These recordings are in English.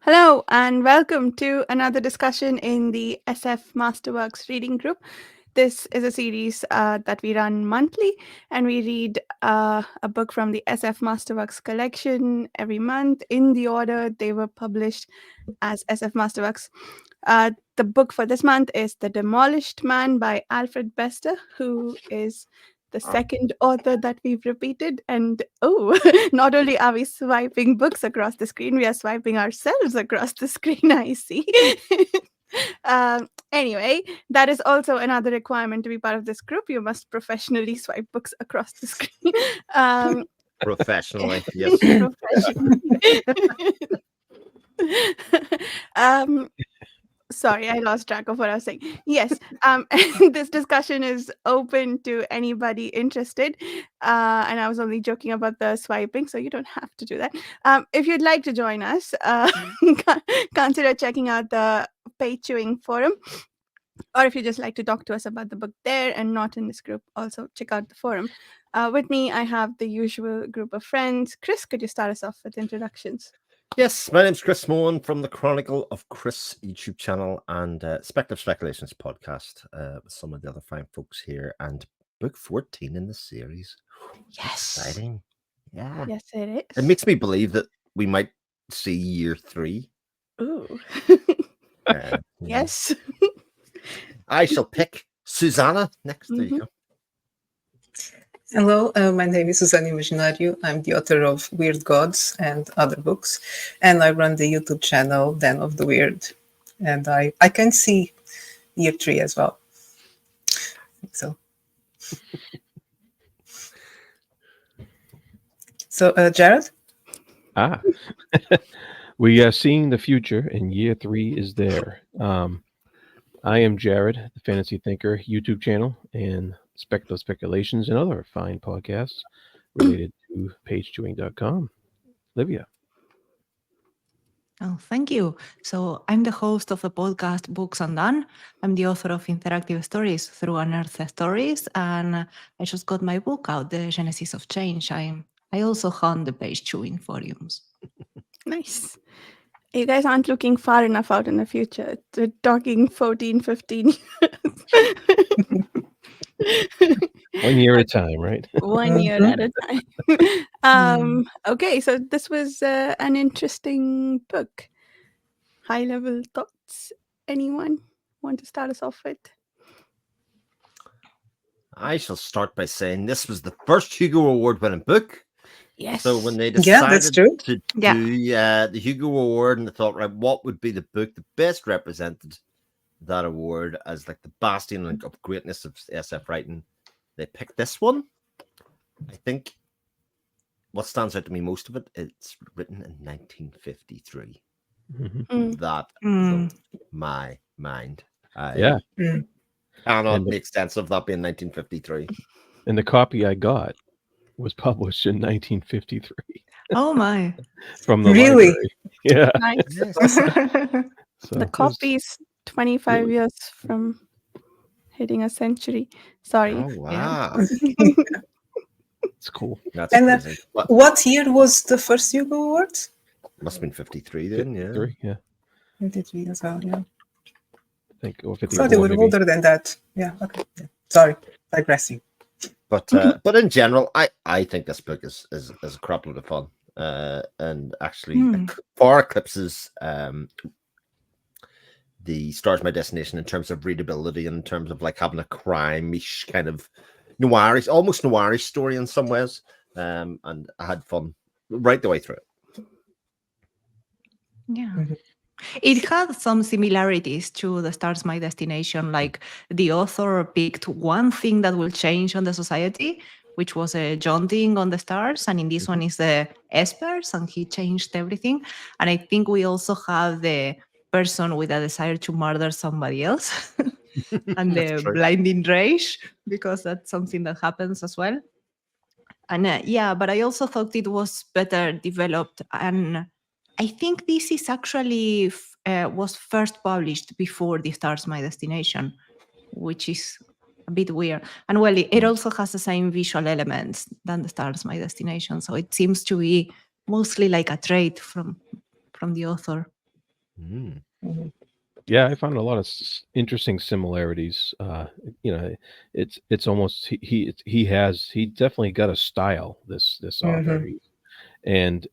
Hello, and welcome to another discussion in the SF Masterworks reading group. This is a series that we run monthly, and we read a book from the SF Masterworks collection every month in the order they were published as SF Masterworks. The book for this month is The Demolished Man by Alfred Bester, who is the second author that we've repeated. And not only are we swiping books across the screen, we are swiping ourselves across the screen, I see. Anyway, that is also another requirement to be part of this group. You must professionally swipe books across the screen. Professionally, yes. Professionally. Sorry, I lost track of what I was saying. Yes, this discussion is open to anybody interested. And I was only joking about the swiping, so you don't have to do that. If you'd like to join us, consider checking out the Page Chewing forum. Or if you just like to talk to us about the book there and not in this group, also check out the forum. With me, I have the usual group of friends. Chris, could you start us off with introductions? Yes, my name's Chris Mohan from the Chronicle of Chris YouTube channel and Speculative Speculations podcast with some of the other fine folks here. And book 14 in the series. Yes. Exciting. Yeah. Yes, it is. It makes me believe that we might see year 3. Ooh. Yeah. Yes. I shall pick Susanna next. There you go. Hello, my name is Susana Imaginário. I'm the author of Weird Gods and other books, and I run the YouTube channel Den of the Weird. And I can see year 3 as well. So, Jared? We are seeing the future, and year 3 is there. I am Jared, the Fantasy Thinker YouTube channel, and Speculative Speculations and other fine podcasts related to pagechewing.com. Livia. Oh, thank you. So I'm the host of the podcast Books Undone. I'm the author of interactive stories through Unearthed Stories, and I just got my book out, The Genesis of Change. I also hunt the page chewing forums. Nice. You guys aren't looking far enough out in the future. We're talking 14, 15 years. 1 year at a time, right? 1 year at a time. Okay, so this was an interesting book. High-level thoughts? Anyone want to start us off with? I shall start by saying this was the first Hugo Award-winning book. Yes. So when they decided that's true. to do the Hugo Award, and they thought, right, what would be the book that best represented that award as like the bastion of greatness of SF writing, they picked this one. I think what stands out to me most of it, it's written in 1953. That blew my mind. I cannot make sense of that being 1953. And the copy I got was published in 1953. Oh my. From the Really? library. Yeah. Nice. So The copy's 25 years from hitting a century. Sorry. Oh, wow. it's cool. That's And crazy. what year was the first Hugo Award? Must have been 53 then, yeah. 53, yeah. 53 as well, yeah. I think, or I 54, thought they were maybe. older than that. Yeah, okay. Yeah. Sorry, digressing. But in general, I think this book is a crap load of fun. And actually far eclipses the Stars My Destination in terms of readability and in terms of like having a crime-ish kind of noirish, almost noirish story in some ways. And I had fun right the way through it. Yeah. It had some similarities to The Stars My Destination, like the author picked one thing that will change on the society, which was a jaunting on the stars, and in this one is the espers, and he changed everything. And I think we also have the person with a desire to murder somebody else and the true. blinding rage, because that's something that happens as well. And but I also thought it was better developed, and I think this is actually was first published before The Stars My Destination, which is a bit weird. And well, it also has the same visual elements than The Stars My Destination, so it seems to be mostly like a trait from the author. Mm. Mhm. Yeah, I found a lot of interesting similarities. It's almost he definitely got a style. This author, Mhm. and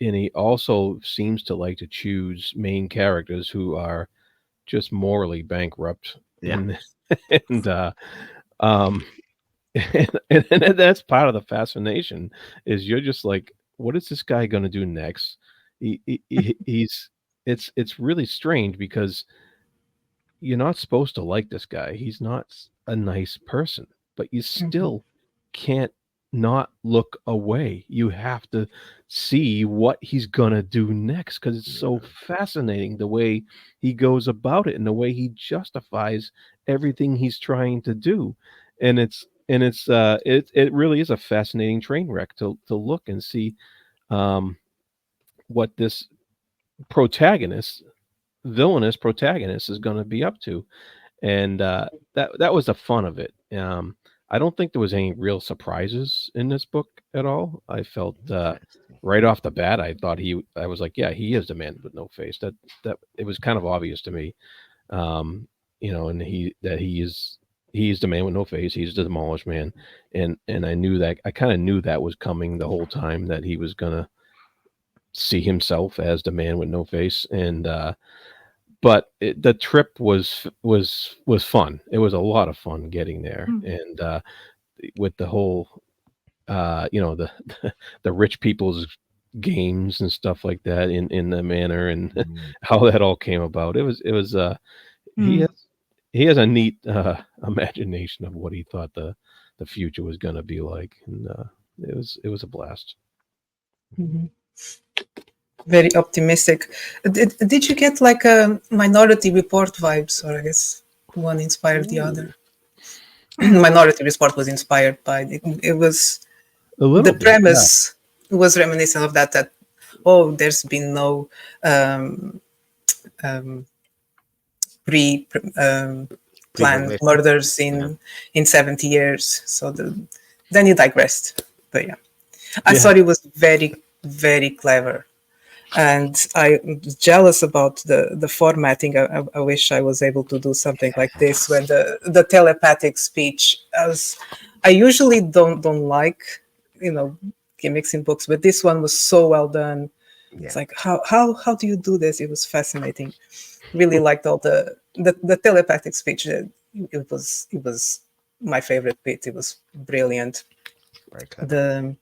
and he also seems to like to choose main characters who are just morally bankrupt, Yeah. and and um and that's part of the fascination is you're just like, what is this guy going to do next? He's it's really strange because you're not supposed to like this guy. He's not a nice person, but you Mhm. still can't not look away. You have to see what he's gonna do next because it's so fascinating the way he goes about it and the way he justifies everything he's trying to do. And it really is a fascinating train wreck to look and see um what this protagonist, villainous protagonist is gonna be up to, and that was the fun of it. I don't think there was any real surprises in this book at all. I felt Interesting. right off the bat, I was like, yeah, he is the man with no face. That it was kind of obvious to me, and he's the man with no face. He's the demolished man, and I kind of knew that was coming the whole time that he was gonna see himself as the man with no face, and but the trip was fun. It was a lot of fun getting there, Mm. and with the whole, the the rich people's games and stuff like that in the manor and Mm. how that all came about. It was he Mm. has he has a neat imagination of what he thought the future was going to be like, and it was a blast. Mhm. Very optimistic. Did you get like a Minority Report vibes, or I guess one inspired the Ooh, other? Minority Report was inspired by it was a the little bit, yeah. premise was reminiscent of that oh, there's been no um, um, pre planned Preparation. murders Yeah. in 70 years. So then you digressed. But yeah, I Yeah. thought it was very, very clever. And I was jealous about the formatting. I wish I was able to do something like this when the telepathic speech. I usually don't like, you know, gimmicks in books, but this one was so well done. It's Yeah. like how do you do this? It was fascinating. Really liked all the telepathic speech. It was my favorite bit. It was brilliant. Very clever. The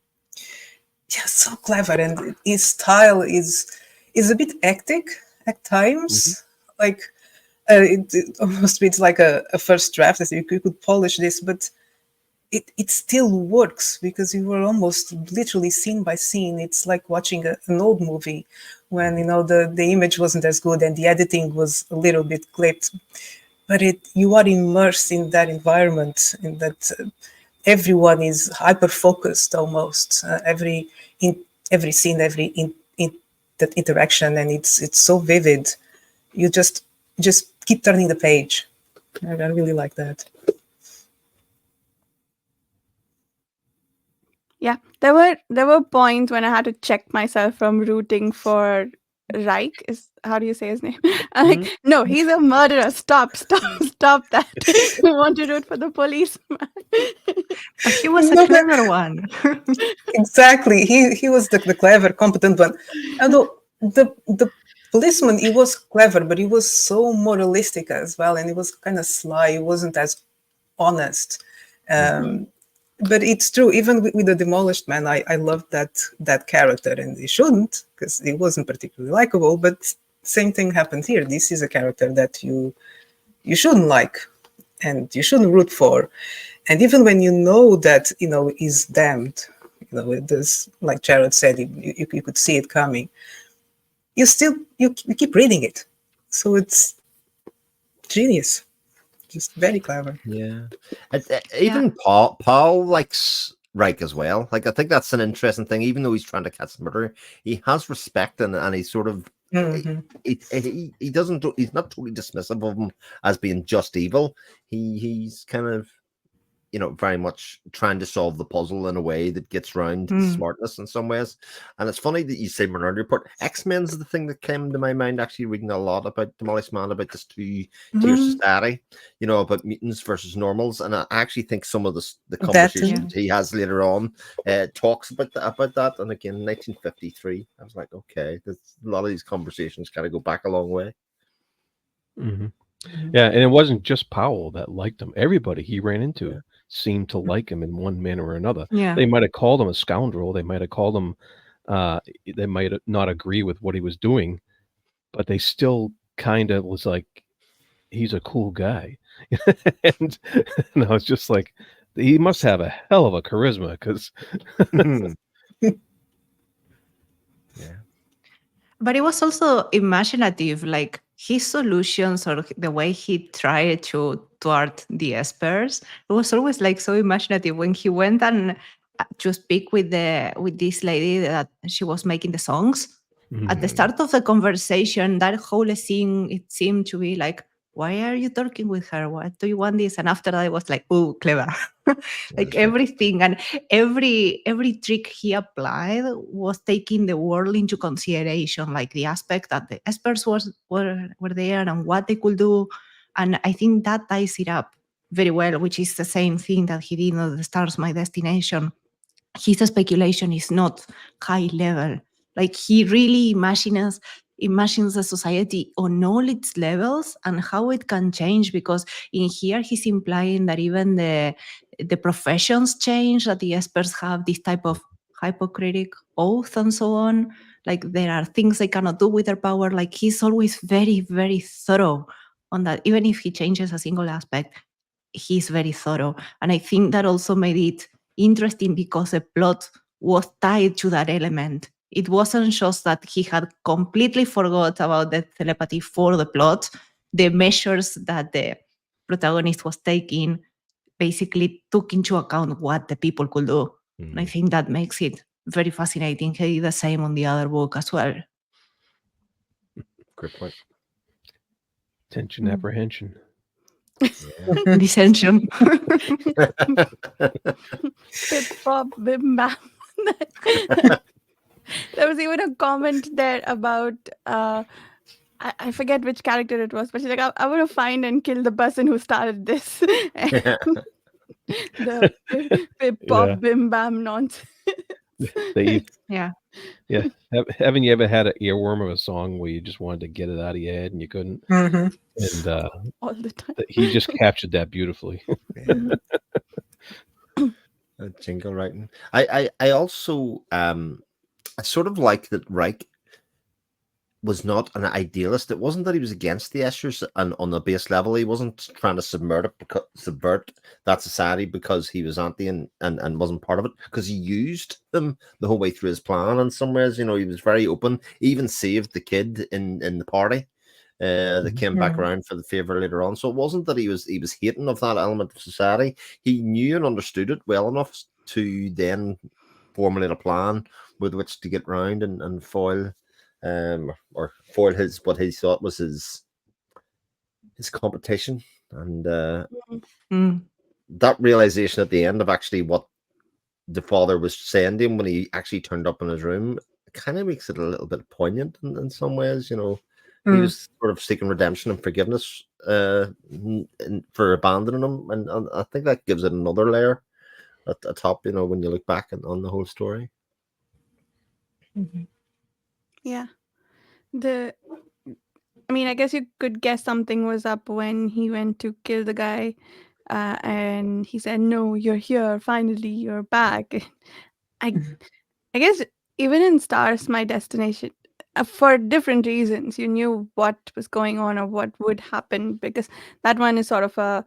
Yeah, so clever, and his style is a bit hectic at Mhm. times. Like it almost reads like a first draft. As you could polish this, but it still works because you were almost literally scene by scene. It's like watching an old movie when the image wasn't as good and the editing was a little bit clipped, but you are immersed in that environment, in that everyone is hyper focused almost in every scene, in that interaction, and it's so vivid. You just keep turning the page. I really like that. Yeah, there were points when I had to check myself from rooting for Reich. Is how do you say his name? I'm Mhm. like, no, he's a murderer. Stop, stop, stop that. I want to root for the policeman. But he was a No, but clever one. exactly, he was the clever, competent one. Although the policeman, he was clever, but he was so moralistic as well, and he was kind of sly. He wasn't as honest. Mm. Um, but it's true. Even with the Demolished Man, I loved that character, and he shouldn't because he wasn't particularly likable. But same thing happened here. This is a character that you shouldn't like, and you shouldn't root for. And even when you know that he's damned, this, like Jared said, you could see it coming. You still you keep reading it, so it's genius, just very clever. Yeah. Yeah. Even Paul likes Reich as well. Like, I think that's an interesting thing. Even though he's trying to catch the murderer, he has respect, and he's sort of Hmm. he doesn't he's not totally dismissive of him as being just evil. He's kind of very much trying to solve the puzzle in a way that gets round his Mm. smartness in some ways. And it's funny that you say Minority Report. X-Men's the thing that came to my mind, actually reading a lot about Demolished Man, about this two-tier Mhm. society, about mutants versus normals. And I actually think some of the That conversations he has later on talks about that. And again, 1953, I was like, okay, a lot of these conversations kind of go back a long way. Hmm. Yeah, and it wasn't just Powell that liked him. Everybody he ran into seemed to like him in one manner or another. Yeah. They might have called him a scoundrel. They might have called him. They might not agree with what he was doing, but they still kind of was like, he's a cool guy. and I was just like, he must have a hell of a charisma because. Yeah. But it was also imaginative, like his solutions or the way he tried to thwart the espers. It was always like so imaginative when he went and to speak with this lady that she was making the songs. At the start of the conversation, that whole scene, it seemed to be like, why are you talking with her? What do you want this? And after that, it was like, oh, clever. Like everything and every trick he applied was taking the world into consideration, like the aspect that the experts were there and what they could do. And I think that ties it up very well, which is the same thing that he did on The Stars My Destination. His speculation is not high level. Like he really imagines the society on all its levels and how it can change, because in here he's implying that even the professions change, that the experts have this type of hypocritic oath and so on. Like there are things they cannot do with their power. Like he's always very, very thorough on that. Even if he changes a single aspect, he's very thorough. And I think that also made it interesting because the plot was tied to that element. It wasn't just that he had completely forgot about the telepathy for the plot. The measures that the protagonist was taking basically took into account what the people could do. And I think that makes it very fascinating. He did the same on the other book as well. Great point. Tension, apprehension. Dissension. Pip pop bim bam. There was even a comment there about I forget which character it was, but she's like, I want to find and kill the person who started this. The pip pop Yeah. bim bam nonsense. Yeah. Yeah. Haven't you ever had an earworm of a song where you just wanted to get it out of your head and you couldn't? Mhm. And All the time. he just captured that beautifully. Jingle writing. I also I sort of like that Reich was not an idealist. It wasn't that he was against the Esters, and on the base level, he wasn't trying to subvert that society because he was anti and wasn't part of it, because he used them the whole way through his plan. In some ways, he was very open. He even saved the kid in the party that came back around for the favor later on. So it wasn't that he was hating of that element of society. He knew and understood it well enough to then formulate a plan with which to get round and foil or foil what he thought was his competition. And that realization at the end of actually what the father was saying to him when he actually turned up in his room kind of makes it a little bit poignant in some ways. He was sort of seeking redemption and forgiveness for abandoning him, and I think that gives it another layer at the top, when you look back on the whole story. Yeah. I guess you could guess something was up when he went to kill the guy, and he said, "No, you're here. Finally, you're back." I guess even in Stars, My Destination, for different reasons, you knew what was going on or what would happen, because that one is sort of a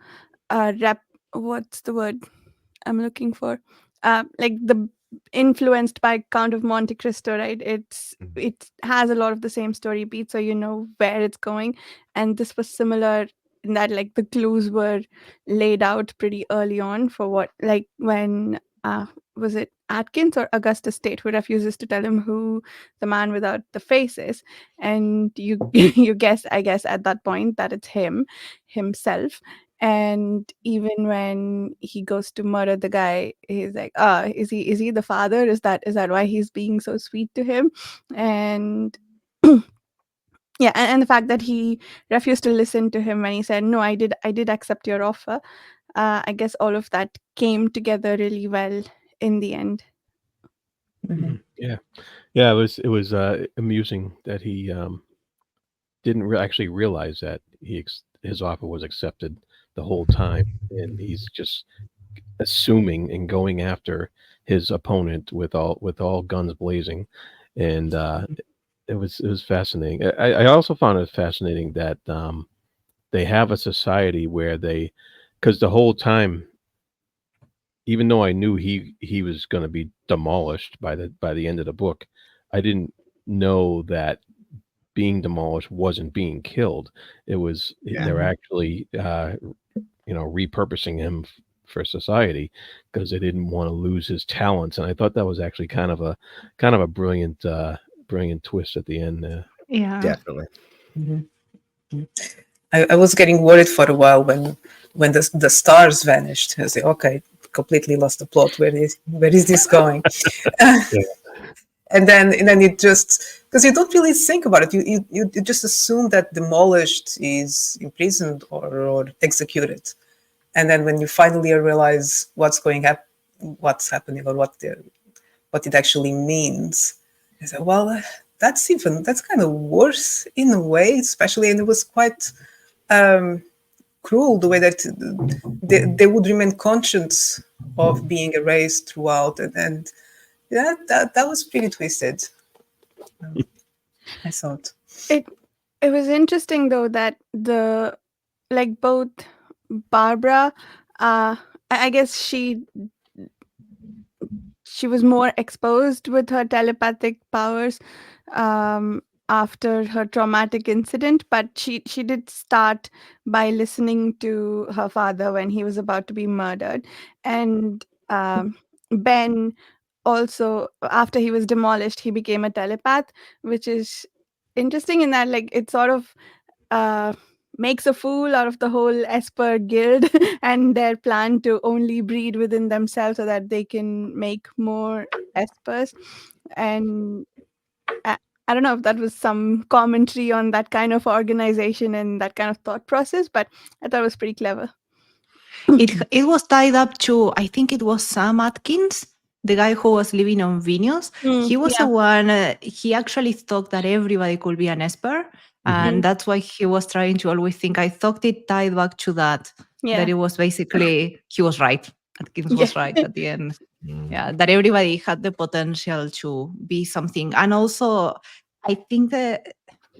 rep. What's the word I'm looking for? Like the influenced by Count of Monte Cristo, right? It has a lot of the same story beats, so you know where it's going. And this was similar in that, like, the clues were laid out pretty early on for what, like, when was it Atkins or Augustus State who refuses to tell him who the man without the face is, and you you guess, I guess, at that point that it's himself. And even when he goes to murder the guy, he's like, is he the father? Is that why he's being so sweet to him? And yeah, and the fact that he refused to listen to him when he said, no, I did accept your offer. I guess all of that came together really well in the end. Yeah, yeah. It was amusing that he didn't actually realize that his offer was accepted the whole time, and he's just assuming and going after his opponent with all guns blazing, and it was fascinating. I also found it fascinating that they have a society where because the whole time, even though I knew he was going to be demolished by the end of the book, I didn't know that being demolished wasn't being killed. It was they're actually repurposing him for society because they didn't want to lose his talents, and I thought that was actually kind of a brilliant twist at the end there. Yeah. Definitely. I was getting worried for a while when the stars vanished. I was like, okay, completely lost the plot. Where is this going? And then it just, because you don't really think about it, you just assume that Demolished is imprisoned or executed, and then when you finally realize what's happening, or what it actually means, I said, well, that's kind of worse in a way, especially, and it was quite cruel the way that they would remain conscious of being erased throughout, and yeah, that was pretty twisted. I thought It was interesting though that both Barbara, I guess she was more exposed with her telepathic powers after her traumatic incident, but she did start by listening to her father when he was about to be murdered. And Ben also, after he was demolished, he became a telepath, which is interesting in that it sort of makes a fool out of the whole Esper guild and their plan to only breed within themselves so that they can make more Espers. And I don't know if that was some commentary on that kind of organization and that kind of thought process, but I thought it was pretty clever. It was tied up to, I think it was Sam Atkins, the guy who was living on Venus. He was the one, he actually thought that everybody could be an Esper. And that's why he was trying to always think. I thought it tied back to that, that it was basically, he was right. Atkins was right at the end. Yeah, that everybody had the potential to be something. And also, I think that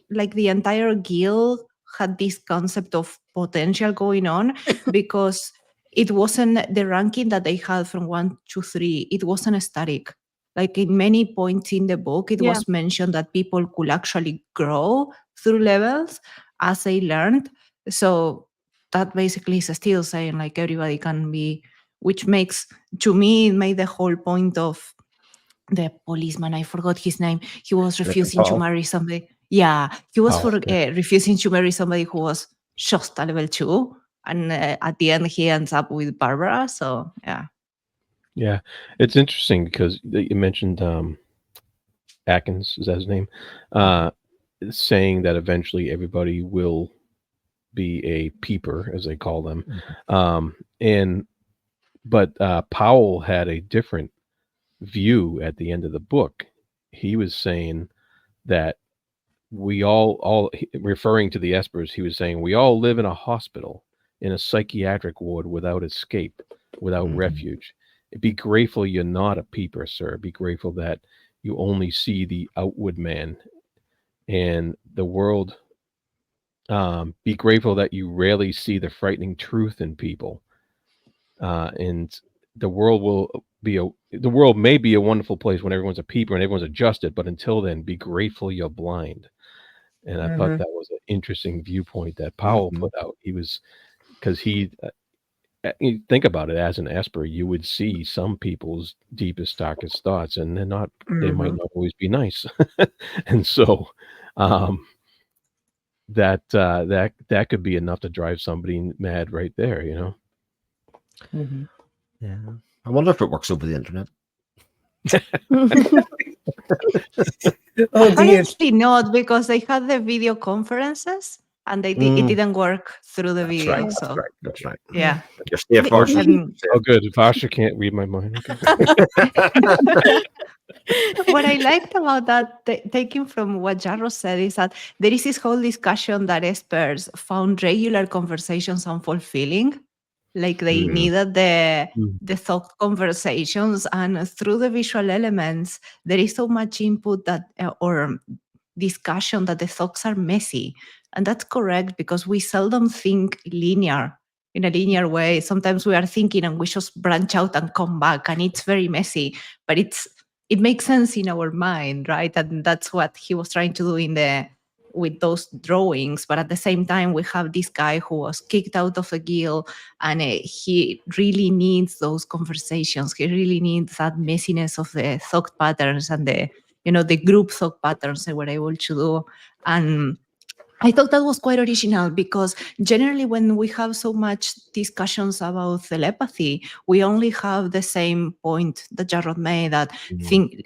the entire guild had this concept of potential going on because it wasn't the ranking that they had from 1 to 3. It wasn't static. In many points in the book, it was mentioned that people could actually grow through levels as they learned. So that basically is still saying everybody can be, which makes, to me, it made the whole point of the policeman, I forgot his name. He was refusing to marry somebody. Yeah, he was refusing to marry somebody who was just a level 2. And at the end, he ends up with Barbara. So, yeah. Yeah, it's interesting because you mentioned Atkins, is that his name? Saying that eventually everybody will be a peeper, as they call them. But Powell had a different view at the end of the book. He was saying that we all referring to the Espers, he was saying we all live in a hospital, in a psychiatric ward without escape, without refuge. Be grateful you're not a peeper, sir. Be grateful that you only see the outward man and the world. Be grateful that you rarely see the frightening truth in people. And the world may be a wonderful place when everyone's a peeper and everyone's adjusted, but until then, be grateful you're blind. And I thought that was an interesting viewpoint that Powell put out. He was, because you think about it, as an Esper, you would see some people's deepest, darkest thoughts, and they might not always be nice. And so, that could be enough to drive somebody mad right there, you know. Yeah, I wonder if it works over the internet. Oh dear. Apparently not, because they had the video conferences and it didn't work through the That's video. right. That's So right. That's right. yeah. You're safe, Varsha. And Oh, good. Vasha can't read my mind. Okay. what I liked about that, taking from what Jarro said, is that there is this whole discussion that espers found regular conversations unfulfilling. Like they needed the thought conversations, and through the visual elements, there is so much input that or discussion that the thoughts are messy. And that's correct, because we seldom think in a linear way. Sometimes we are thinking and we just branch out and come back, and it's very messy, but it makes sense in our mind, right? And that's what he was trying to do with those drawings. But at the same time, we have this guy who was kicked out of the guild, and he really needs those conversations. He really needs that messiness of the thought patterns and the group thought patterns they were able to do. And I thought that was quite original, because generally when we have so much discussions about telepathy, we only have the same point that Jarrod made, that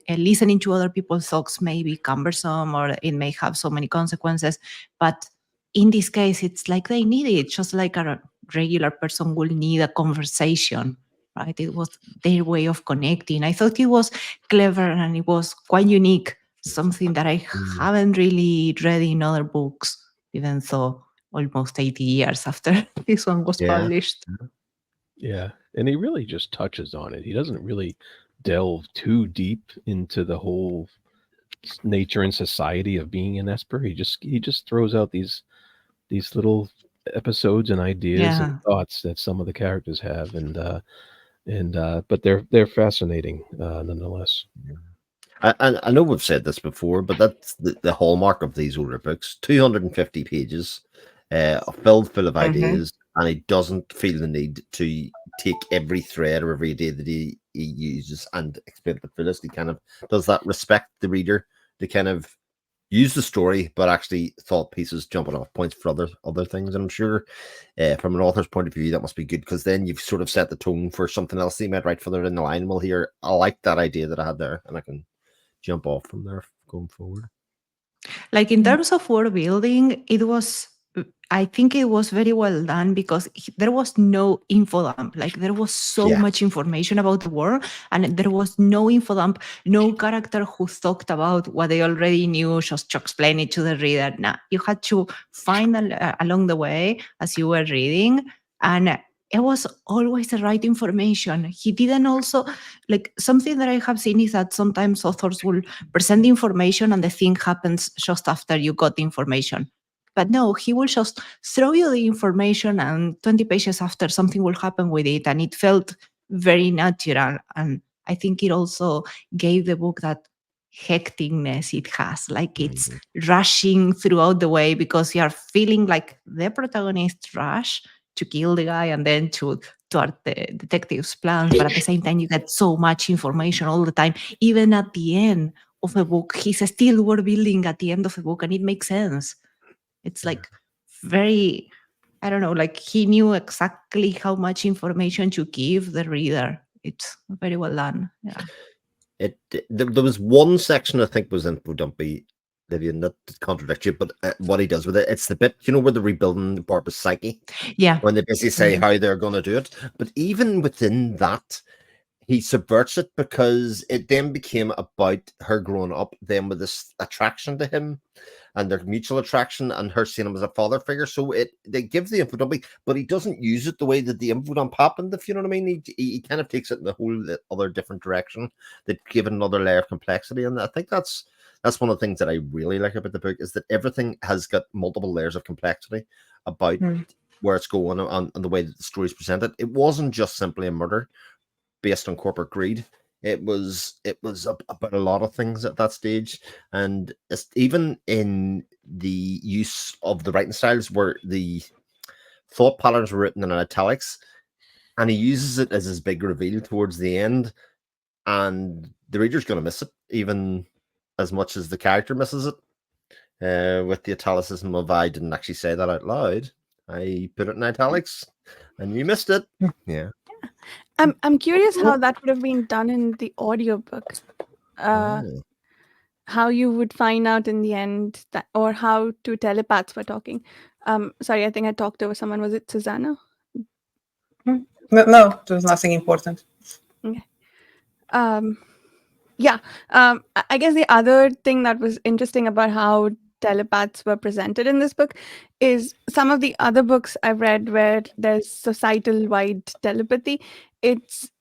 listening to other people's thoughts may be cumbersome or it may have so many consequences. But in this case, it's like they need it, just like a regular person will need a conversation, right? It was their way of connecting. I thought it was clever and it was quite unique, something that I haven't really read in other books, even though almost 80 years after this one was published. Yeah, and he really just touches on it. He doesn't really delve too deep into the whole nature and society of being an Esper. He just throws out these little episodes and ideas and thoughts that some of the characters have, but they're fascinating nonetheless. I know we've said this before, but that's the hallmark of these older books. 250 pages, filled full of ideas, and he doesn't feel the need to take every thread or every idea that he uses and explain it to the fullest. He kind of does that, respect the reader to kind of use the story, but actually thought pieces, jumping off points for other things. And I'm sure from an author's point of view, that must be good, because then you've sort of set the tone for something else he might write further in the line. Well, here, I like that idea that I had there, and I can jump off from there going forward. Like in terms of world building, I think it was very well done, because there was no info dump. Like there was so much information about the world, and there was no info dump, no character who talked about what they already knew just to explain it to the reader. Nah, you had to find along the way as you were reading, and it was always the right information. He didn't also, like, something that I have seen is that sometimes authors will present the information and the thing happens just after you got the information. But no, he will just throw you the information, and 20 pages after, something will happen with it. And it felt very natural. And I think it also gave the book that hecticness it has. Like it's rushing throughout the way, because you are feeling like the protagonist rush to kill the guy and then to start the detective's plans. But at the same time, you get so much information all the time. Even at the end of the book, he's still world building at the end of the book, and it makes sense. It's like very, I don't know, like he knew exactly how much information to give the reader. It's very well done. Yeah. There was one section I think was info dumpy, Vivian, not to contradict you, but what he does with it, it's the bit, where they're rebuilding Barbara's psyche. Yeah. When they basically say how they're going to do it. But even within that, he subverts it, because it then became about her growing up then with this attraction to him and their mutual attraction, and her seeing him as a father figure. So they give the info dump, but he doesn't use it the way that the info dump happened, if you know what I mean. He kind of takes it in the whole other different direction that give it another layer of complexity. And I think that's one of the things that I really like about the book, is that everything has got multiple layers of complexity about where it's going and the way that the story is presented. It wasn't just simply a murder based on corporate greed. It was about a lot of things at that stage, and even in the use of the writing styles, where the thought patterns were written in italics, and he uses it as his big reveal towards the end, and the reader's going to miss it even as much as the character misses it. with the italicism of I didn't actually say that out loud. I put it in italics, and you missed it. Yeah. I'm curious how that would have been done in the audiobook. Oh. How you would find out in the end that, or how two telepaths were talking. Sorry, I think I talked over someone. Was it Susanna? No, there was nothing important. Okay. Yeah. I guess the other thing that was interesting about how telepaths were presented in this book is some of the other books I've read where there's societal wide telepathy. It's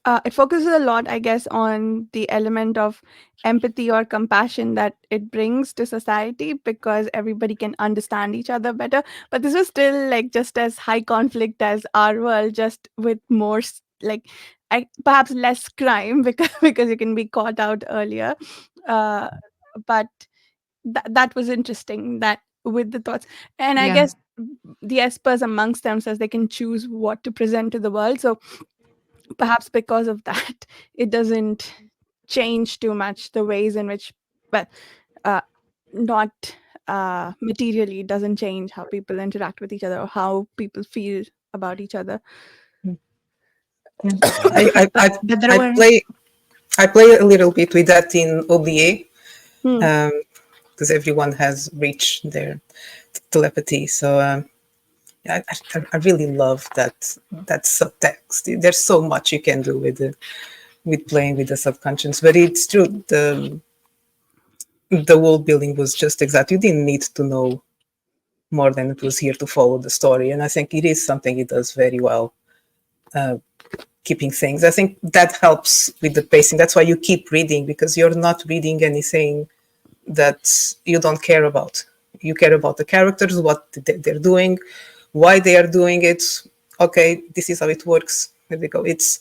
it focuses a lot, I guess, on the element of empathy or compassion that it brings to society because everybody can understand each other better. But this is still like just as high conflict as our world, just with more like perhaps less crime because you can be caught out earlier. Uh, but that was interesting. That with the thoughts, and I Yeah. guess the espers amongst themselves they can choose what to present to the world. So perhaps because of that it doesn't change too much the ways in which well not materially it doesn't change how people interact with each other or how people feel about each other. But there were I play a little bit with that in OBA Hmm. because everyone has reached their telepathy. So I really love that subtext. There's so much you can do with playing with the subconscious. But it's true, the world building was just exact. You didn't need to know more than it was here to follow the story, and I think it is something he does very well. Keeping things, I think that helps with the pacing. That's why you keep reading, because you're not reading anything that you don't care about. You care about the characters, what they're doing, why they are doing it. Okay, this is how it works. There we go. It's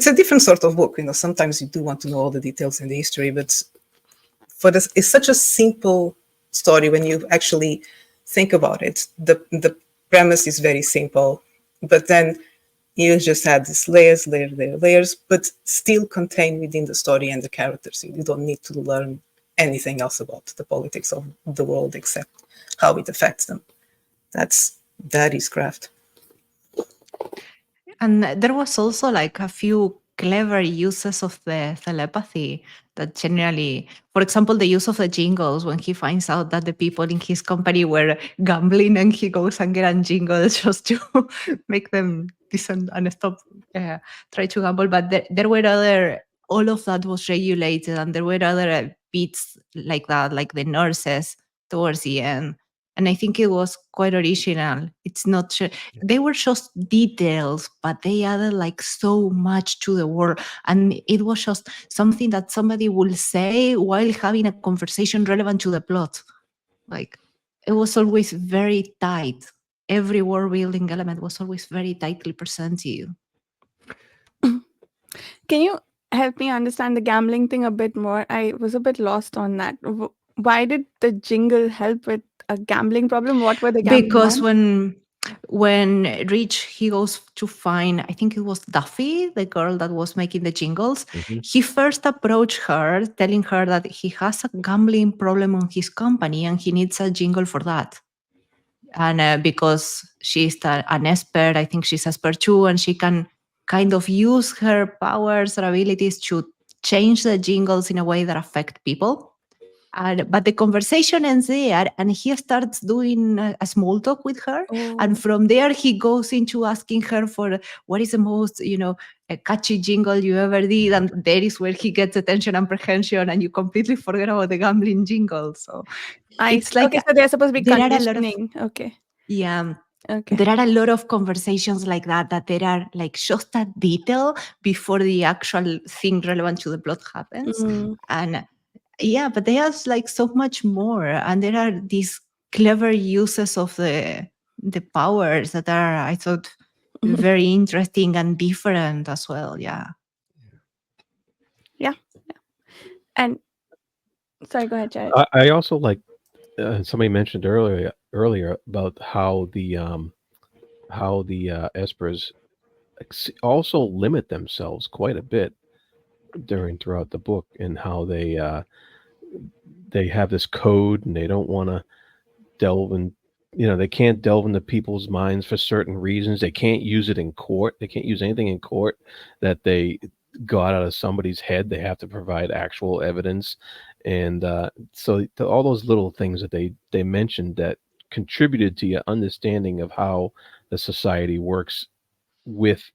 a different sort of book. Sometimes you do want to know all the details in the history, but for this, it's such a simple story when you actually think about it. The premise is very simple, but then you just add these layers, but still contained within the story and the characters. You don't need to learn anything else about the politics of the world except how it affects them. That is craft. And there was also like a few clever uses of the telepathy that generally, for example, the use of the jingles when he finds out that the people in his company were gambling and he goes and gets jingles just to make them listen and stop try to gamble. But there were all of that was regulated, and there were other bits like that, like the nurses towards the end. And I think it was quite original. It's not they were just details, but they added like so much to the world. And it was just something that somebody will say while having a conversation relevant to the plot. Like it was always very tight. Every world building element was always very tightly presented. Can you help me understand the gambling thing a bit more? I was a bit lost on that. Why did the jingle help with a gambling problem? What were they gambling Because on? when Rich he goes to find, I think it was Duffy, the girl that was making the jingles, he first approached her telling her that he has a gambling problem on his company and he needs a jingle for that. And because she's an expert, I think she's expert too, and she can kind of use her powers or abilities to change the jingles in a way that affect people. But the conversation ends there, and he starts doing a small talk with her. And from there, he goes into asking her for what is the most, a catchy jingle you ever did. And there is where he gets attention and apprehension, and you completely forget about the gambling jingle. So it's like okay, so they're supposed to be there are a lot of conditioning. Okay. yeah. Okay. There are a lot of conversations like that there are like just a detail before the actual thing relevant to the plot happens. And yeah, but there's like so much more, and there are these clever uses of the powers that are, I thought, very interesting and different as well. Yeah. Yeah. And sorry, go ahead, Jared. I also like somebody mentioned earlier about how the espers also limit themselves quite a bit throughout the book, and how they they have this code and they don't want to delve in. They can't delve into people's minds for certain reasons. They can't use it in court. They can't use anything in court that they got out of somebody's head. They have to provide actual evidence. And so all those little things that they mentioned that contributed to your understanding of how the society works with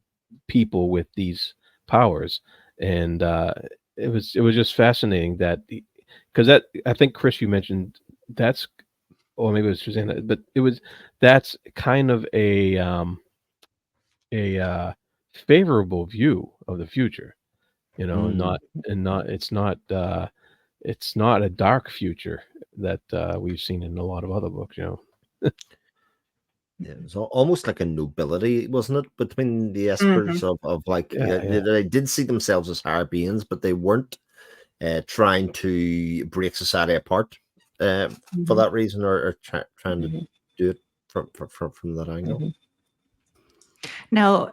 people with these powers. And it was just fascinating that, because that, I think, Chris, you mentioned that's, or maybe it was Susanna, but that's kind of a favorable view of the future, and it's not a dark future that we've seen in a lot of other books, Yeah, it was almost like a nobility, wasn't it, between the Espers of like they did see themselves as higher beings, but they weren't trying to break society apart for that reason, or trying to do it from that angle. Now,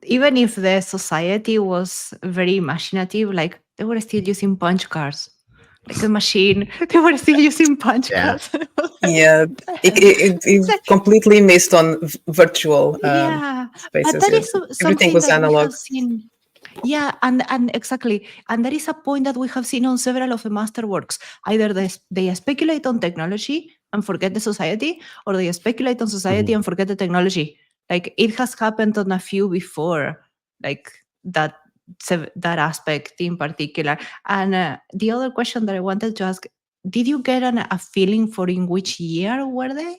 even if the society was very imaginative, like they were still using punch cards. Like the machine, they were still using punch cards. Yeah, it completely based on virtual spaces. But that is everything was that analog. We have seen. Yeah, and exactly. And that is a point that we have seen on several of the Masterworks. Either they speculate on technology and forget the society, or they speculate on society and forget the technology. Like it has happened on a few before, like that aspect in particular. And the other question that I wanted to ask, did you get a feeling for in which year were they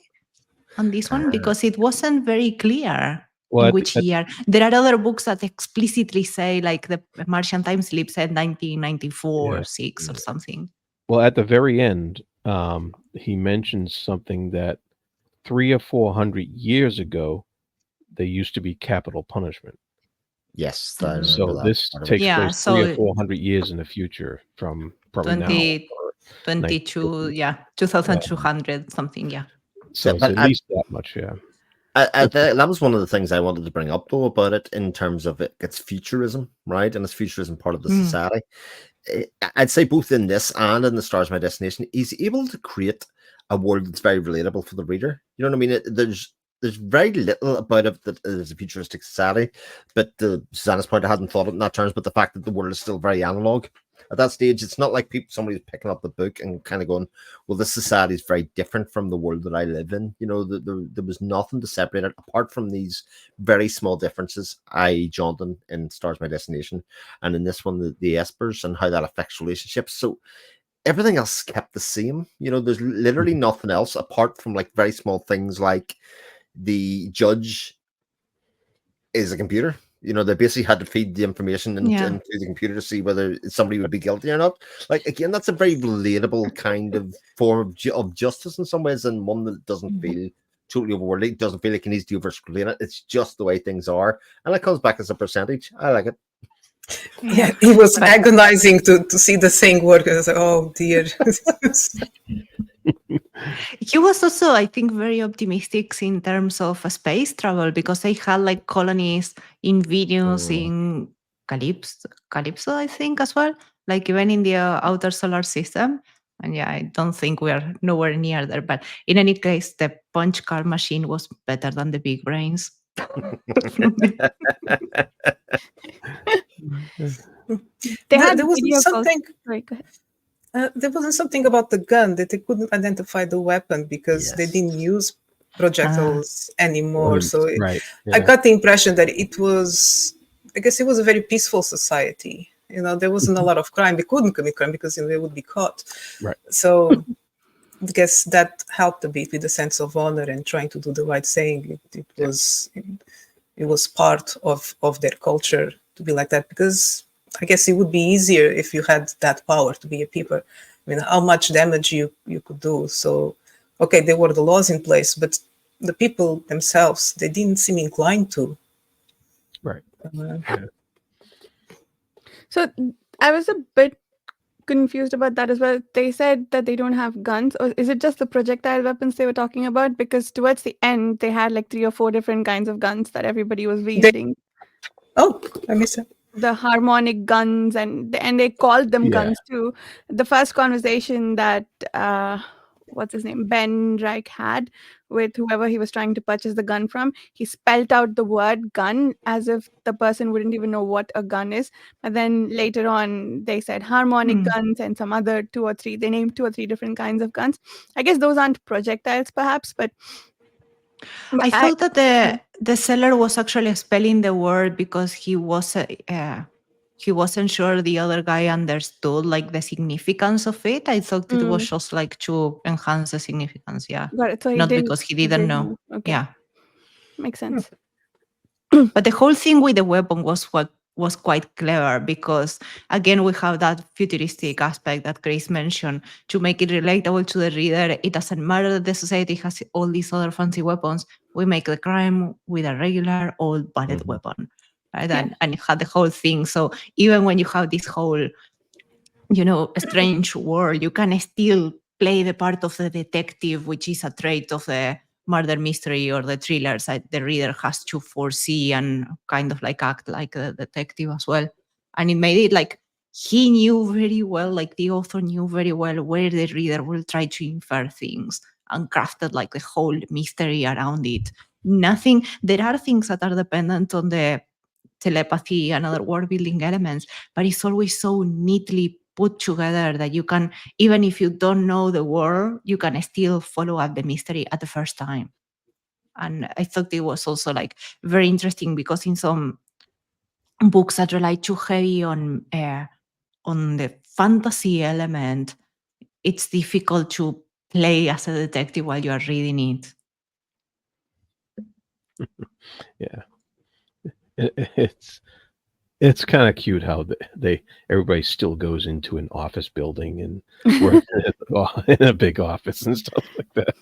on this one? Because it wasn't very clear. In which year? There are other books that explicitly say, like the Martian time slip said 1994 or 6 or something. Well, at the very end, he mentions something that 300 or 400 years ago, there used to be capital punishment. Yes, so this takes place 300 or 400 years in the future from probably 22, 2200 something, So it's at least that much, that was one of the things I wanted to bring up, though, about it in terms of its futurism, right? And its futurism part of the society. I'd say both in this and in The Stars My Destination, he's able to create a world that's very relatable for the reader. You know what I mean? There's very little about it that is a futuristic society, but to Susanna's point, I hadn't thought it in that terms, but the fact that the world is still very analog. At that stage, it's not like somebody's picking up the book and kind of going, well, this society is very different from the world that I live in. There was nothing to separate it apart from these very small differences, i.e. Jonathan in Stars My Destination, and in this one, the Espers and how that affects relationships. So everything else kept the same. There's literally nothing else apart from like very small things like the judge is a computer. They basically had to feed the information into the computer to see whether somebody would be guilty or not. Like, again, that's a very relatable kind of form of justice in some ways, and one that doesn't feel totally overworldly. It doesn't feel like it needs to over-explain it. It's just the way things are. And it comes back as a percentage. I like it. Yeah, he was agonizing to see the thing work. I was like, oh, dear. He was also, I think, very optimistic in terms of space travel, because they had like colonies in Venus, in Calypso, I think, as well, like even in the outer solar system. And I don't think we are nowhere near there. But in any case, the punch card machine was better than the big brains. There wasn't something. Right, go ahead. There wasn't something about the gun that they couldn't identify the weapon because they didn't use projectiles anymore. So I got the impression that it was a very peaceful society. There wasn't a lot of crime. They couldn't commit crime because they would be caught. Right. So I guess that helped a bit with the sense of honor and trying to do the right thing. It was part of their culture to be like that, because I guess it would be easier if you had that power to be a people. I mean, how much damage you could do. So, okay, there were the laws in place, but the people themselves, they didn't seem inclined to. Right. So I was a bit confused about that as well. They said that they don't have guns, or is it just the projectile weapons they were talking about? Because towards the end, they had like 3 or 4 different kinds of guns that everybody was wielding. Oh, I missed it. the harmonic guns, and they called them Yeah. guns too. The first conversation that what's his name, Ben Reich, had with whoever he was trying to purchase the gun from, he spelt out the word gun as if the person wouldn't even know what a gun is. But then later on they said harmonic Hmm. guns and some other two or three, they named two or three different kinds of guns. I guess those aren't projectiles perhaps, but I I thought that the seller was actually spelling the word because he wasn't sure the other guy understood like the significance of it. I thought it was mm, just like to enhance the significance. Yeah, got it. So he not didn't because he he didn't didn't know. know. Okay, Yeah. makes sense. But the whole thing with the weapon was what was quite clever because again we have that futuristic aspect that Grace mentioned to make it relatable to the reader. It doesn't matter that the society has all these other fancy weapons. We make the crime with a regular old bullet Mhm. weapon. Right? Yeah. And it had the whole thing. So even when you have this whole strange world, you can still play the part of the detective, which is a trait of the murder mystery or the thrillers that the reader has to foresee and kind of like act like a detective as well. And it made it like he knew very well, like the author knew very well where the reader will try to infer things and crafted like the whole mystery around it. Nothing, there are things that are dependent on the telepathy and other world building elements, but it's always so neatly put together that you can, even if you don't know the word, you can still follow up the mystery at the first time. And I thought it was also like very interesting because in some books that rely too heavy on the fantasy element, it's difficult to play as a detective while you are reading it. Yeah. It's kind of cute how everybody still goes into an office building and works in a big office and stuff like that.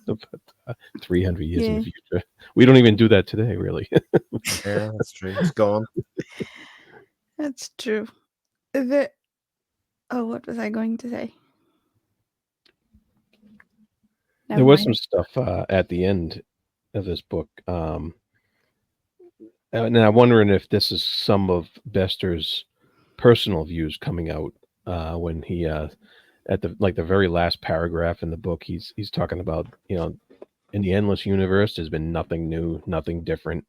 But 300 years in Yeah, the future, we don't even do that today, really. Yeah, that's true. It's gone. that's true. What was I going to say? There Never was mind. some stuff at the end of this book, and I'm wondering if this is some of Bester's personal views coming out when he at the very last paragraph in the book, he's talking about, in the endless universe there's been nothing new, nothing different.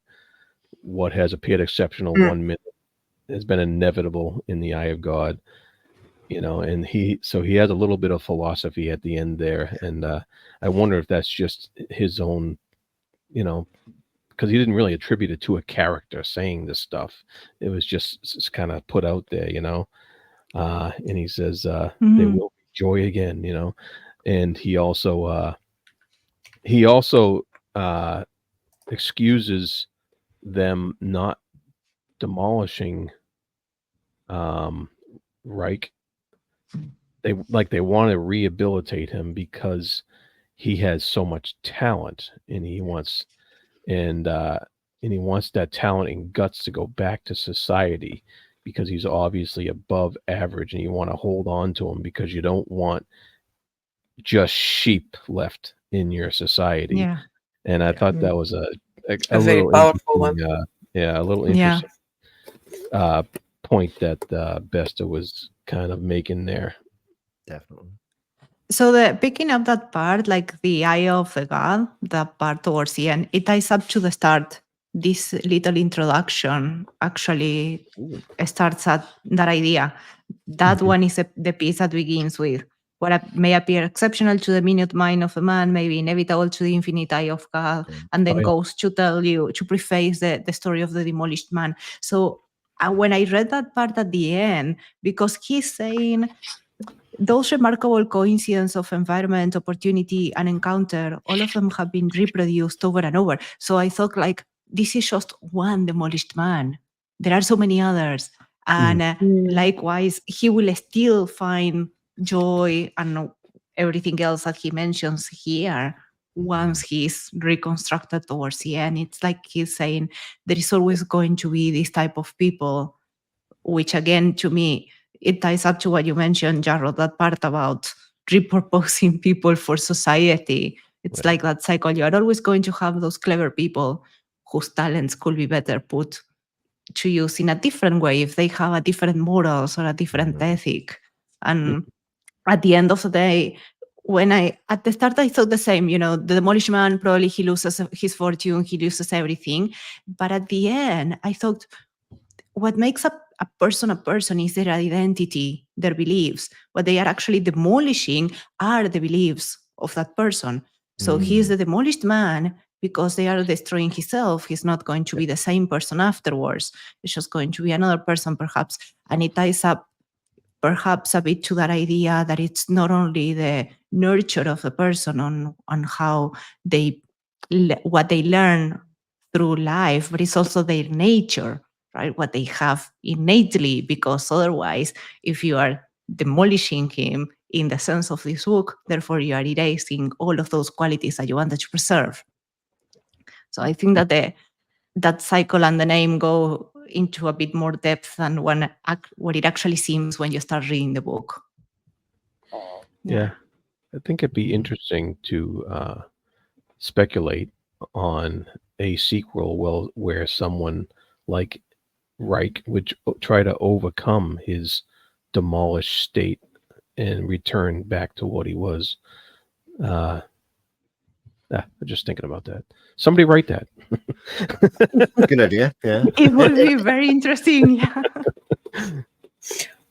What has appeared exceptional Mm. 1 minute has been inevitable in the eye of God. And he has a little bit of philosophy at the end there, and I wonder if that's just his own, because he didn't really attribute it to a character saying this stuff. It was just kind of put out there, and he says there Mhm. will be joy again, and he also excuses them not demolishing Reich. They want to rehabilitate him because he has so much talent, and he wants that talent and guts to go back to society, because he's obviously above average, and you want to hold on to him because you don't want just sheep left in your society. Yeah. And I thought Mm. that was a A very little powerful interesting, a little Yeah. interesting point that Besta was kind of making there. Definitely. So the picking up that part, like the eye of the god, that part towards the end, it ties up to the start. This little introduction actually starts at that idea. That Mhm. one is the piece that begins with what may appear exceptional to the minute mind of a man, may be inevitable to the infinite eye of God, and then Oh, yeah. goes to tell you, to preface the story of the demolished man. So when I read that part at the end, because he's saying those remarkable coincidences of environment, opportunity, and encounter, all of them have been reproduced over and over. So I thought, like, this is just one demolished man. There are so many others. And likewise, he will still find joy and everything else that he mentions here once he's reconstructed towards the end. It's like he's saying there is always going to be this type of people, which again, to me, it ties up to what you mentioned, Jarrod, that part about repurposing people for society. It's Right. like that cycle. You are always going to have those clever people whose talents could be better put to use in a different way if they have a different morals or a different ethic. And at the end of the day, at the start, I thought the same, the Demolished Man, probably he loses his fortune, he loses everything. But at the end, I thought what makes a person is their identity, their beliefs. What they are actually demolishing are the beliefs of that person. So he is the demolished man because they are destroying himself. He's not going to be the same person afterwards. It's just going to be another person, perhaps. And it ties up perhaps a bit to that idea that it's not only the nurture of the person on how what they learn through life, but it's also their nature, right? What they have innately, because otherwise, if you are demolishing him in the sense of this book, therefore you are erasing all of those qualities that you wanted to preserve. So I think that that cycle and the name go into a bit more depth than what it actually seems when you start reading the book. Yeah. I think it'd be interesting to speculate on a sequel where someone like Reich would try to overcome his demolished state and return back to what he was. I'm just thinking about that. Somebody write that. Good idea. Yeah. It would be very interesting. Yeah.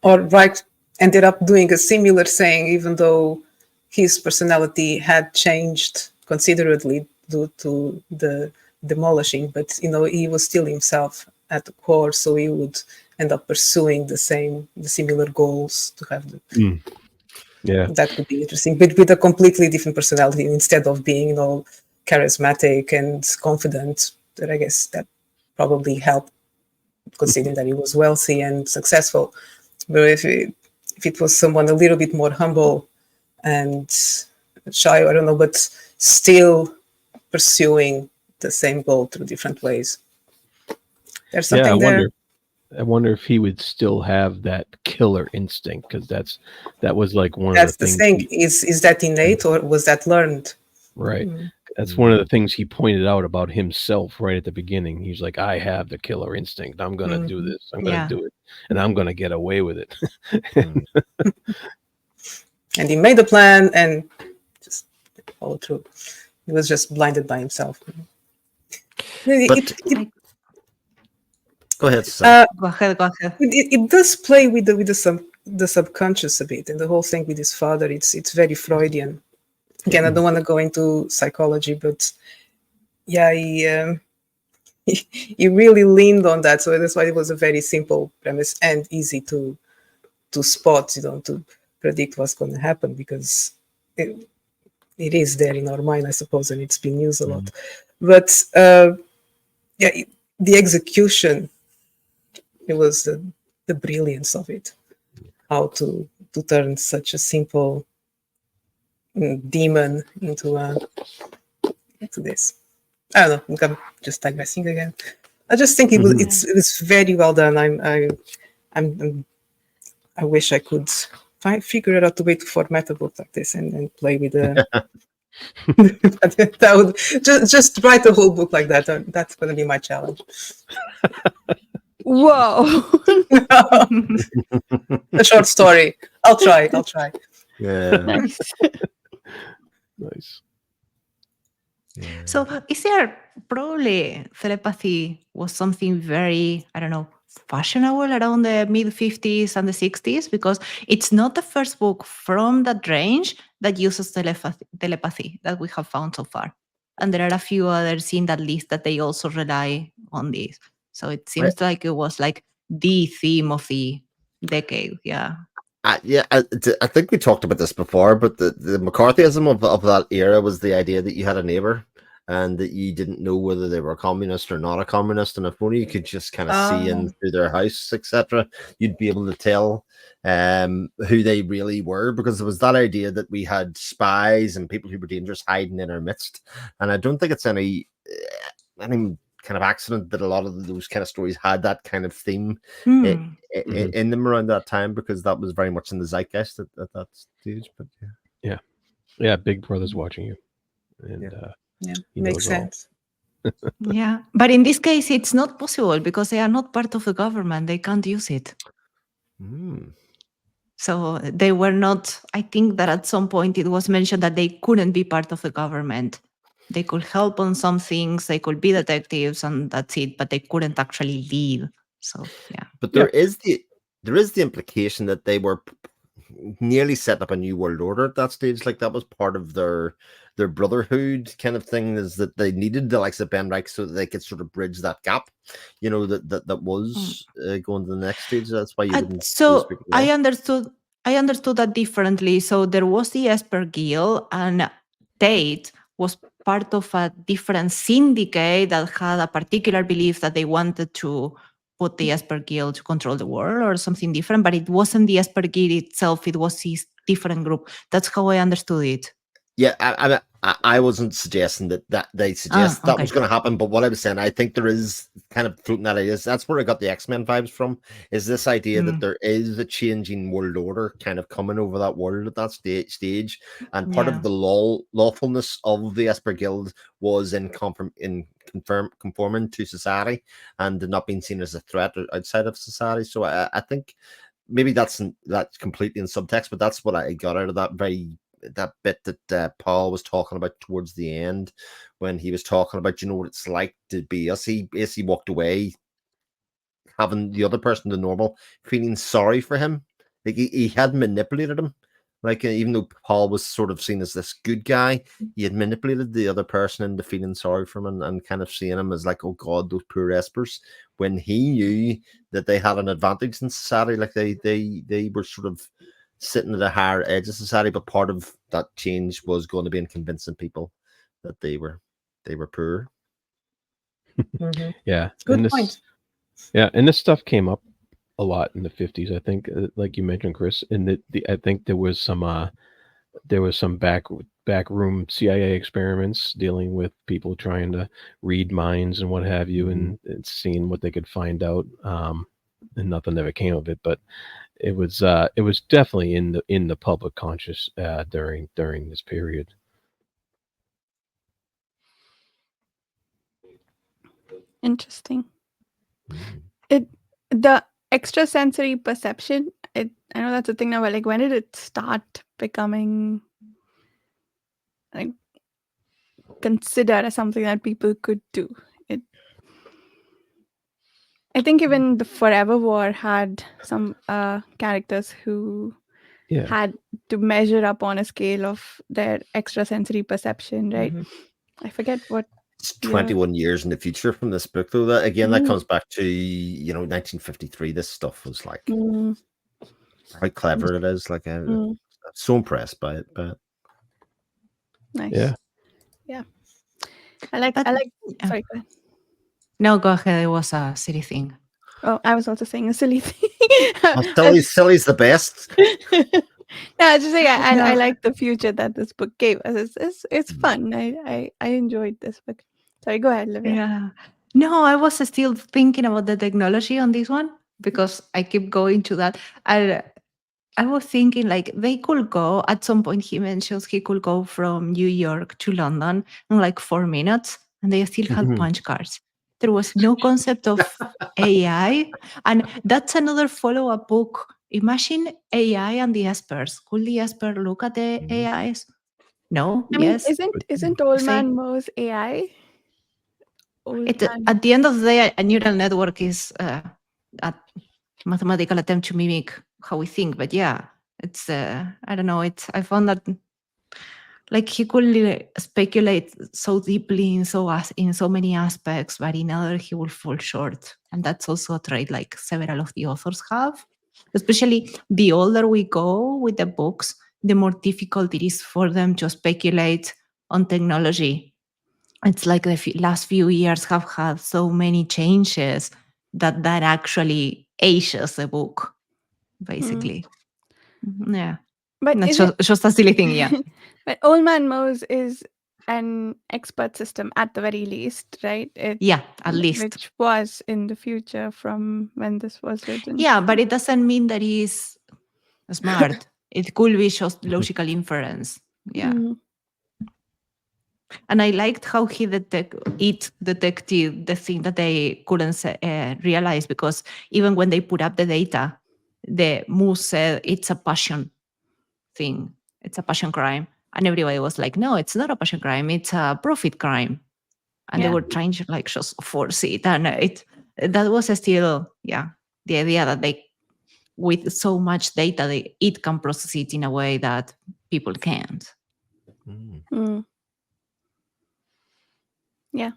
Or Reich ended up doing a similar thing, even though his personality had changed considerably due to the demolishing, but he was still himself at the core, so he would end up pursuing the similar goals to have the Yeah, that could be interesting, but with a completely different personality instead of being charismatic and confident. That I guess that probably helped, considering that he was wealthy and successful. But if it was someone a little bit more humble and shy, I don't know, but still pursuing the same goal through different ways, there's something there. I wonder if he would still have that killer instinct, because that was like one That's of the the things. thing. Is that innate or was that learned? Right. That's one of the things he pointed out about himself right at the beginning. He's like, I have the killer instinct. I'm going to do this. I'm going to do it. And I'm going to get away with it. And he made a plan and just followed through. He was just blinded by himself. Go ahead, Susan. Go ahead. It does play with the subconscious a bit, and the whole thing with his father. It's very Freudian. Again, I don't want to go into psychology, but yeah, he really leaned on that. So that's why it was a very simple premise and easy to spot, to predict what's going to happen, because it is there in our mind, I suppose, and it's been used a lot. But the execution, it was the brilliance of it, how to turn such a simple demon into this. I don't know. I'm just digressing again. I just think it was very well done. I wish I could figure out a way to format a book like this and play with the. That would just write the whole book like that. That's going to be my challenge. Whoa. A short story. I'll try. Yeah. Nice. Yeah. So is there probably telepathy was something very, I don't know, fashionable around the mid-50s and the 60s, because it's not the first book from that range that uses telepathy that we have found so far. And there are a few others in that list that they also rely on this. So it seems like it was like the theme of the decade. Yeah. I think we talked about this before, but the McCarthyism of that era was the idea that you had a neighbor and that you didn't know whether they were a communist or not a communist, and if only you could just kind of see in through their house, etc., you'd be able to tell who they really were, because there was that idea that we had spies and people who were dangerous hiding in our midst. And I don't think it's any kind of accident that a lot of those kind of stories had that kind of theme in them around that time, because that was very much in the zeitgeist at that stage. But yeah, Big Brother's watching you, and makes sense. Yeah, but in this case, it's not possible because they are not part of the government. They can't use it. Hmm. So they were not, I think that at some point it was mentioned that they couldn't be part of the government. They could help on some things, they could be detectives, and that's it, but they couldn't actually lead. So, yeah. But Yeah. there is the implication that they were nearly setting up a new world order at that stage. Like that was part of their brotherhood kind of thing, is that they needed the likes of Ben Reich so that they could sort of bridge that gap, you know, that was going to the next stage. That's why you wouldn't see So people well. I understood that differently. So there was the Esper Guild, and Tate was part of a different syndicate that had a particular belief that they wanted to put the Esper Guild to control the world or something different, but it wasn't the Esper Guild itself, it was this different group. That's how I understood it. Yeah, I wasn't suggesting that they suggest that was Okay. going to happen, but what I was saying, I think there is kind of floating that idea. That's where I got the X-Men vibes from. Is this idea that there is a changing world order kind of coming over that world at that stage, and part Yeah. of the lawfulness of the Esper Guild was in conforming to society and not being seen as a threat outside of society. So I think maybe that's completely in subtext, but that's what I got out of that bit that Paul was talking about towards the end, when he was talking about, you know, what it's like to be us. He basically walked away having the other person, the normal, feeling sorry for him. Like he had manipulated him. Like even though Paul was sort of seen as this good guy, he had manipulated the other person into feeling sorry for him and kind of seeing him as like, oh God, those poor espers, when he knew that they had an advantage in society. Like they were sort of sitting at a higher edge of society, but part of that change was going to be in convincing people that they were poor. Yeah. Good and point. Yeah, and this stuff came up a lot in the 50s, I think, like you mentioned, Chris. And I think there was some backroom CIA experiments dealing with people trying to read minds and what have you, and seeing what they could find out. And nothing ever came of it, but it was definitely in the public conscious during this period. Interesting. The extrasensory perception, I know that's a thing now, but like when did it start becoming like considered as something that people could do? I think even the Forever War had some characters who Yeah. had to measure up on a scale of their extrasensory perception, right? I forget what. It's 21 years in the future from this book, though. That again, that comes back to 1953. This stuff was like how clever it is. Like I'm so impressed by it. But Nice. Yeah. I like. Sorry, go ahead. No, go ahead. It was a silly thing. Oh, I was also saying a silly thing. Silly's the best. No, I just say I like the future that this book gave us. It's fun. I enjoyed this book. Sorry, go ahead, Livia. Yeah. No, I was still thinking about the technology on this one because I keep going to that. I was thinking like they could go at some point. He mentions he could go from New York to London in like 4 minutes, and they still had punch cards. There was no concept of AI, and that's another follow-up book. Imagine AI and the Espers. Could the Esper look at the AIs? No. I mean, Yes. isn't Old Man Mo's AI? At the end of the day, a neural network is a mathematical attempt to mimic how we think. But yeah, it's I don't know. I found that like he could speculate so deeply in so many aspects, but in other he will fall short. And that's also a trait like several of the authors have. Especially the older we go with the books, the more difficult it is for them to speculate on technology. It's like the last few years have had so many changes that actually ages the book, basically. Yeah. But That's just a silly thing, yeah. But Old Man Mo's is an expert system at the very least, right? Yeah, at least. Which was in the future from when this was written. Yeah, but it doesn't mean that he's smart. It could be just logical inference. Yeah. And I liked how it detected the thing that they couldn't realize, because even when they put up the data, the moose said it's a passion thing. It's a passion crime. And everybody was like, no, it's not a passion crime. It's a profit crime. And they Yeah. were trying to like just force it. And that was still, the idea that they, with so much data, it can process it in a way that people can't. Mm. Yeah.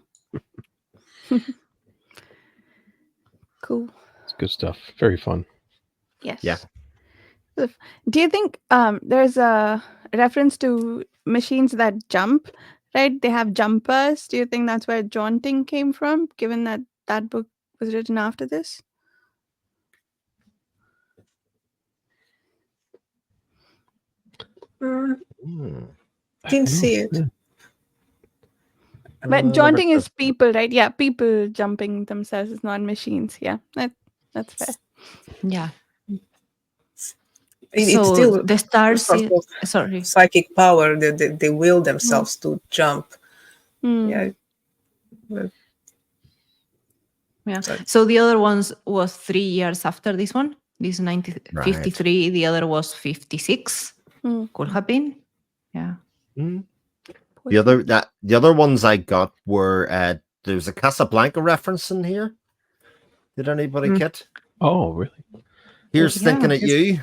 Cool. It's good stuff. Very fun. Yes. Yeah. Do you think there's a reference to machines that jump, right? They have jumpers. Do you think that's where jaunting came from, given that that book was written after this? Didn't see it. Yeah. But never jaunting heard is people, right? Yeah, people jumping themselves. It's not machines. Yeah, that's fair. Yeah. It's So still the a stars, sort of sorry. psychic power that they will themselves to jump. Mm. Yeah. But Yeah. Sorry. So the other ones was 3 years after this one. This 53. The other was 56. Mm. Could have been. Yeah. The other ones I got were there's a Casablanca reference in here. Did anybody get? Oh, really? Here's Yeah, thinking at you.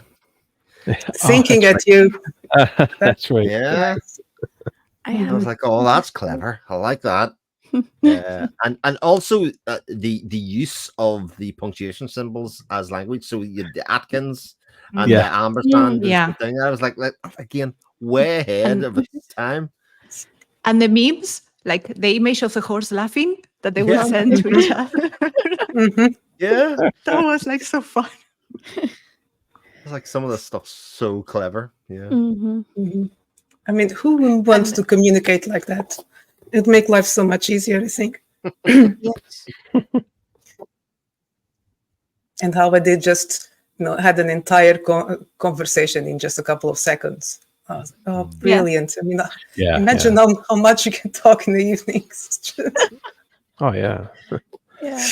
thinking that's at you. right. That's right. Yeah. I I was haven't. like, oh, that's clever. I like that. And also the use of the punctuation symbols as language. So you had the Atkins and Yeah. the ampersand. is Yeah. the thing. I was like again, way ahead of its time. And the memes, like the image of the horse laughing that they would Yeah. send to each other. Mhm. Yeah. That was like so fun. It's like some of the stuff's so clever. Yeah. Mm-hmm. Mhm. I mean, who would want to communicate like that? It'd make life so much easier, I think. Yes. And how I did just, had an entire conversation in just a couple of seconds. I was like, oh, brilliant. I mean, Yeah. imagine how much you can talk in the evenings. Oh, yeah. Yeah.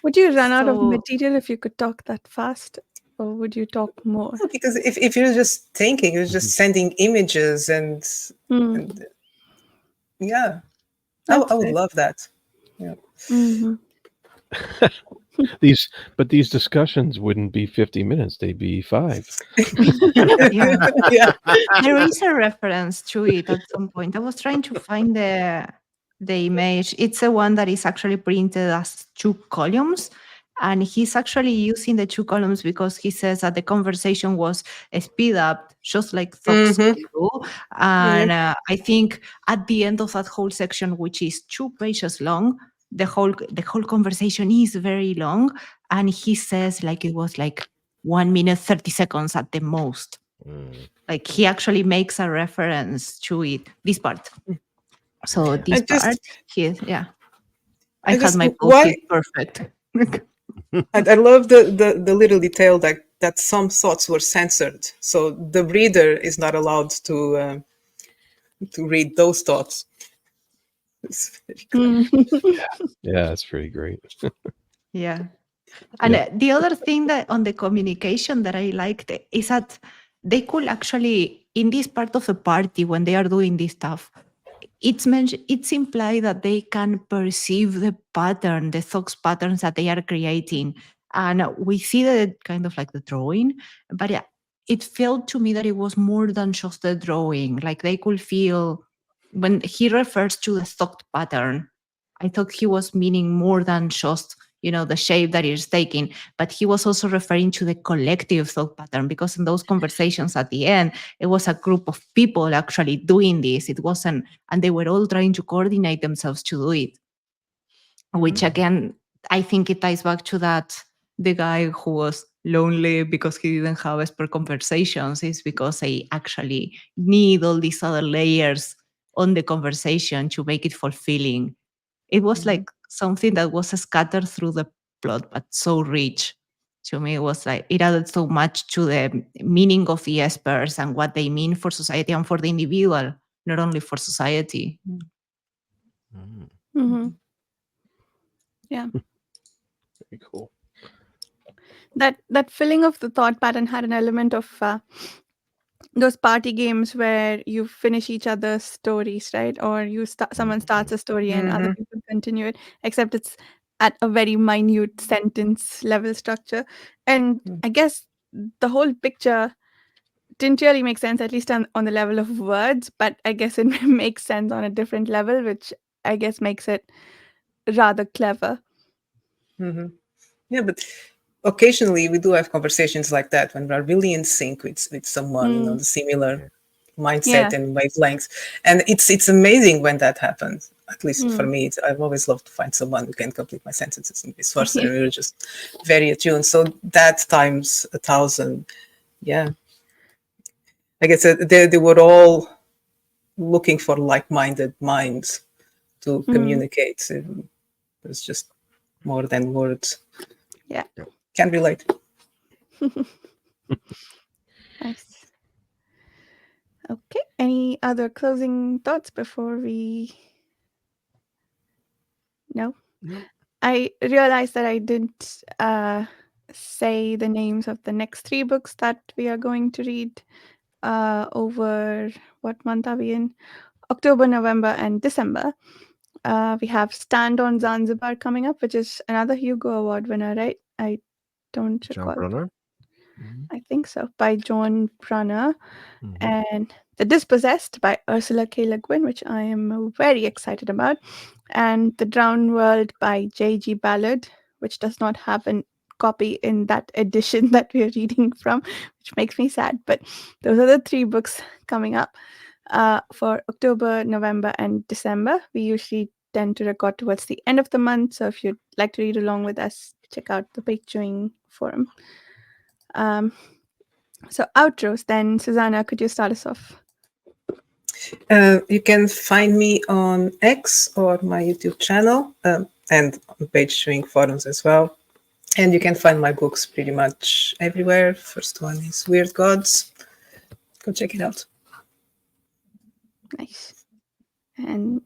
Would you run out of So- material if you could talk that fast, or would you talk more? Because if you're just thinking, you're just sending images and Mm. yeah, That's I would fair. love that. Mhm. These discussions wouldn't be 50 minutes; they'd be 5. Yeah. Yeah. There is a reference to it at some point. I was trying to find the image. It's the one that is actually printed as 2 columns. And he's actually using the 2 columns because he says that the conversation was speed up, just like thoughts Mhm. do. And I think at the end of that whole section, which is 2 pages long, the whole conversation is very long. And he says like it was like 1 minute 30 seconds at the most. Like he actually makes a reference to it, this part. So this part, I had just- my why- post-it perfect. I love the little detail that some thoughts were censored, so the reader is not allowed to read those thoughts. It's very clever. Yeah, that's pretty great. Yeah. And the other thing that on the communication that I liked is that they could actually, in this part of the party, when they are doing this stuff, it's implied that they can perceive the pattern, the thoughts patterns that they are creating. And we see the kind of like the drawing, but it felt to me that it was more than just the drawing. Like they could feel, when he refers to the thought pattern, I thought he was meaning more than just, the shape that it's taking, but he was also referring to the collective thought pattern, because in those conversations at the end, it was a group of people actually doing this. It wasn't, and they were all trying to coordinate themselves to do it, which again, I think it ties back to that, the guy who was lonely because he didn't have expert conversations is because they actually need all these other layers on the conversation to make it fulfilling. It was like something that was scattered through the plot, but so rich. To me, it was like it added so much to the meaning of the experts and what they mean for society and for the individual. not only for society. Mm. Hmm. Yeah. Very cool. That filling of the thought pattern had an element of those party games where you finish each other's stories, right? Or someone starts a story and other Mhm. people continue it, except it's at a very minute sentence level structure. And I guess the whole picture didn't really make sense, at least on the level of words, but I guess it makes sense on a different level, which I guess makes it rather clever. Mhm. Yeah, but occasionally we do have conversations like that when we're really in sync with someone, Mm, the similar yeah. mindset and wavelengths. And it's amazing when that happens. At least for Mm. me, I've always loved to find someone who can complete my sentences and vice versa. And we were just very attuned. So that times 1,000, yeah. I guess they were all looking for like-minded minds to Mm. communicate. It's just more than words. Yeah. Can relate. Nice. Okay. Any other closing thoughts before we? No. No. I realized that I didn't say the names of the next three books that we are going to read over what month are we in? October, November, and December. We have Stand on Zanzibar coming up, which is another Hugo Award winner, right? I don't John recall. Brunner. I think so, by John Brunner. Mhm. And The Dispossessed by Ursula K. Le Guin, which I am very excited about. And The Drowned World by J.G. Ballard, which does not have a copy in that edition that we are reading from, which makes me sad. But those are the three books coming up for October, November, and December. We usually tend to record towards the end of the month. So if you'd like to read along with us, check out the Patreon forum. So outros then, Susanna, could you start us off? You can find me on X or my YouTube channel and on page showing forums as well. And you can find my books pretty much everywhere. First one is Weird Gods. Go check it out. Nice. And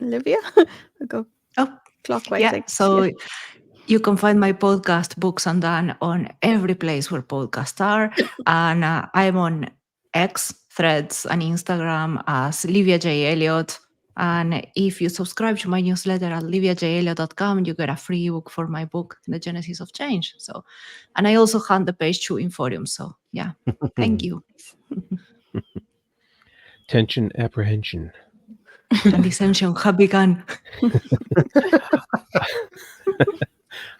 Olivia? We'll go Oh, clockwise, yeah. I guess. So you can find my podcast, Books Undone, on every place where podcasts are. And I'm on X, Threads, and Instagram as Livia J. Elliott. And if you subscribe to my newsletter at liviajelliott.com, you get a free book for my book, The Genesis of Change. So, and I also have the page to Inforium. So, yeah, thank you. Tension, apprehension. And dissension have begun.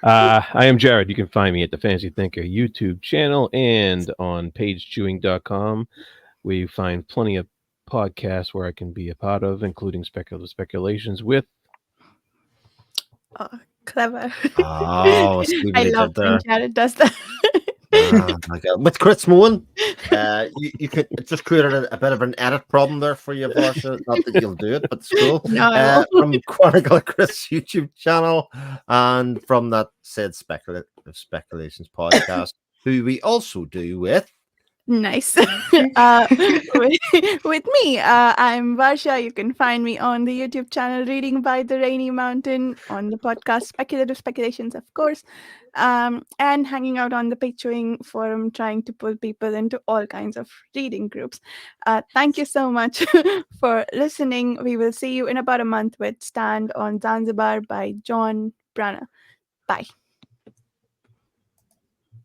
I am Jared. You can find me at the Fantasy Thinker YouTube channel and on pagechewing.com, where you find plenty of podcasts where I can be a part of, including Speculative Speculations with. Oh, clever. Oh, see what I he love did when there. Jared does that. Oh my God. With Chris Moen, you could it just created a bit of an edit problem there for you, Varsha. Not that you'll do it, but it's cool. No, I won't. From Chronicle Chris YouTube channel and from that said Speculative Speculations podcast, who we also do with. Nice. With me, I'm Varsha. You can find me on the YouTube channel Reading by the Rainy Mountain, on the podcast Speculative Speculations, of course, and hanging out on the Patreon forum, trying to pull people into all kinds of reading groups. Thank you so much for listening. We will see you in about a month with Stand on Zanzibar by John Brunner. Bye.